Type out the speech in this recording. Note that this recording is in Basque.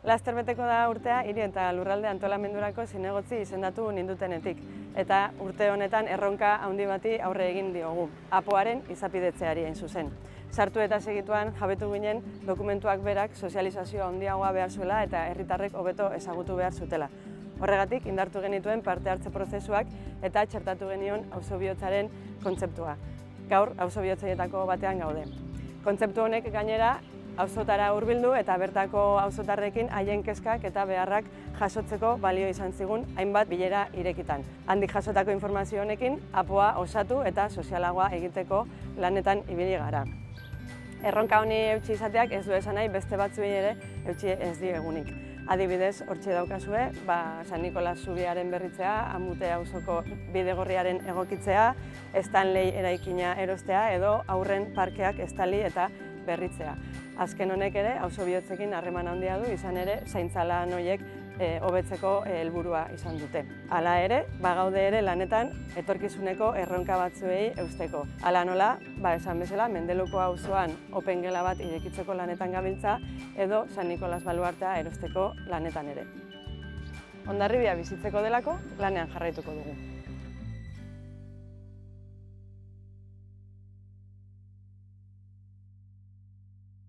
Laster beteko da urtea hiri eta lurralde antolamendurako zinegotzi izendatu nindutenetik, eta urte honetan erronka handi bati aurre egin diogu, APOaren izapidetzeari hain zuzen. Sartu eta segituan jabetu ginen dokumentuak berak sozializazio handiagoa behar zuela eta herritarrek hobeto ezagutu behar zutela. Horregatik indartu genituen parte hartze prozesuak eta txertatu genion auzobihotzaren kontzeptua. Gaur auzobihotzaietako batean gaude. Kontzeptu honek gainera auzotara hurbildu eta bertako auzotarrekin haien kezkak eta beharrak jasotzeko balio izan zigun hainbat bilera irekitan. Handik jasotako informazio honekin APOa osatu eta sozialagoa egiteko lanetan ibili gara. Erronka honi eutsi izateak ez du esan nahi beste batzuei ere eutsi ez diegunik. Adibidez, hortxe daukazue, San Nikolas zubiaren berritzea, Amute auzoko bidegorriaren egokitzea, Stanley eraikina erostea edo haurren parkeak estali eta berritzea. Azken honek ere, auzobihotzekin harreman handia du, izan ere, zaintza lan horiek hobetzeko helburua izan dute. Hala ere, bagaude ere lanetan etorkizuneko erronka batzuei eusteko. Hala nola, esan bezala, Mendeluko auzoan opengela bat irekitzeko lanetan gabiltza edo San Nikolas baluartea erosteko lanetan ere. Hondarribia bizitzeko delako, lanean jarraituko dugu.